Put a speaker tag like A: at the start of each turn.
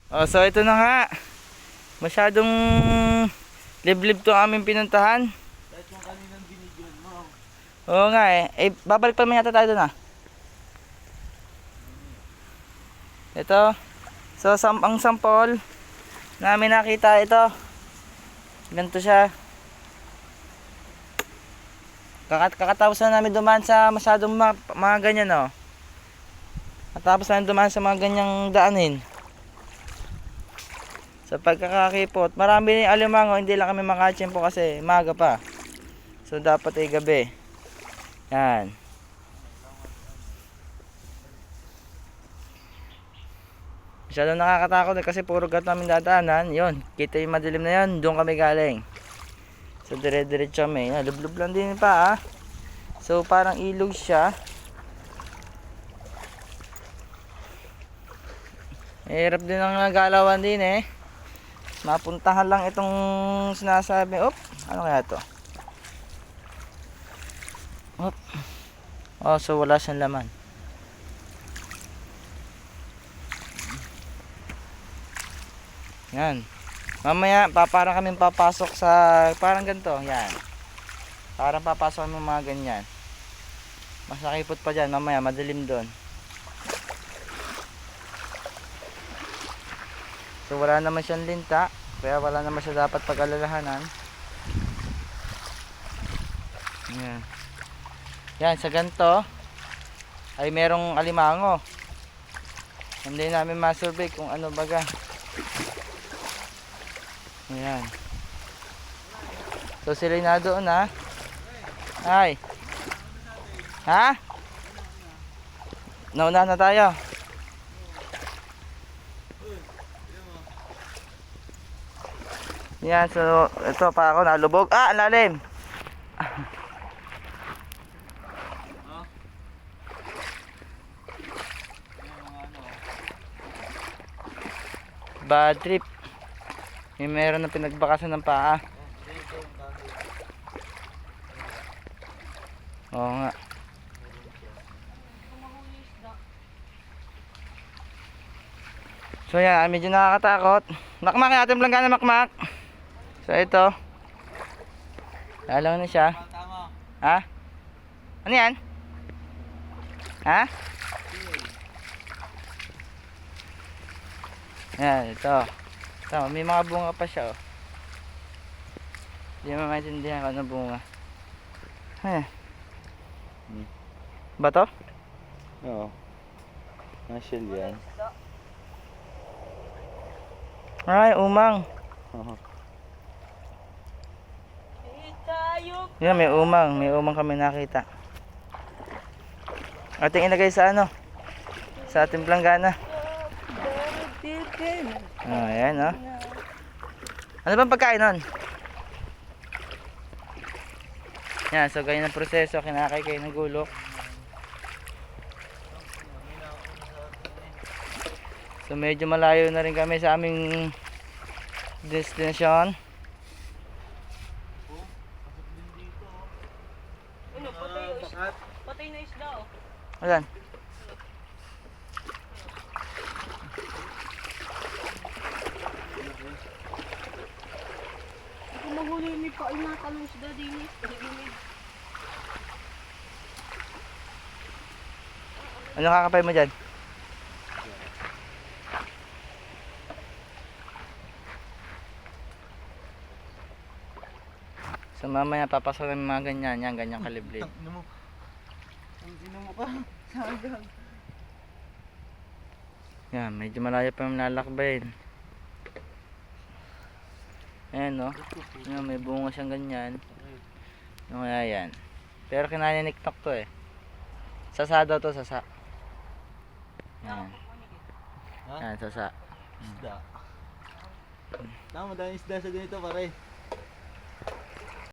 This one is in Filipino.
A: Oh, so ito na nga. Masyadong liblib to aming pinuntahan.
B: Kahit yung kaninang binigyan mo.
A: Oo nga eh. Eh, babalik pa naman yata tayo doon ah. Ito. So, ang sample namin nakita ito. Ganito siya. Kakatapos na namin dumaan sa masyadong mga ganyan oh. Katapos na dumaan sa mga ganyang daanin. Sa pagkakakipot, marami rin alimango, hindi lang kami makatsyempo kasi maga pa. So dapat ay gabi. Yan. Masyadong nakakatakot kasi puro gat namin dadaanan. Yun, kita yung madilim na yun, doon kami galing. So dire-diretso kami. Lublub lang din pa ah. So parang ilog siya. Hirap din ang nagalawan din eh. Mapuntahan lang itong sinasabi. Op, ano kaya to? Op. Oh, so wala siyang laman. Yan. Mamaya parang kami papasok sa parang ganito. Yan. Parang papasok kami mga ganyan. Mas nakipot pa dyan. Mamaya madilim doon. So wala naman siyang linta, kaya wala naman siya dapat pag-alalahanan. Yan. Yan, sa ganito ay merong alimango. Hindi namin masurvey kung ano baga. Yan. So sila na doon ha. Ay. Ha? Nauna na tayo. Yan, so ito pa ako nalubog. Ah, ang lalim. Bad trip. May meron na pinagbakasan ng paa. Oo nga. So yan, medyo nakakatakot. Makmak natin planggana makmak. So ito. Lalang na siya. Ha? Ano yan? Ha? Yan, ito. Ito, may mga bunga pa siya oh. Hindi mo maintindihan kung ano bunga. Ayan. Ba to?
B: Oo. Nasyal yan.
A: Ay, umang.
B: Oo.
A: Yan, may umang. May umang kami nakita. Ating ilagay sa ano? Sa ating planggana. Oh, ayan oh. Ano bang pagkain nun? Yan, so ganyan ang proseso. Kinakay kayo ng gulok. So medyo malayo na rin kami sa aming destination.
C: Ano, patay na isda oh.
A: Ayan.
C: Kung mahuli may painatalong isda din eh.
A: Ano kakapay mo dyan? So mamaya papasok ng mga ganyan. Yan, ganyang kaliblib.
B: Ano mo? Ang sino mo pa? Sagang.
A: Yan, medyo malayo pa yung lalakbayin. Ayan no. Yan, may bunga siyang ganyan. Ano kaya yan? Pero kinaniniktok to eh. Sasa daw to, sasa. Yan.
B: Ha?
A: Yan, sasa.
B: Isda. Tama, dahil isda sa ganito pare.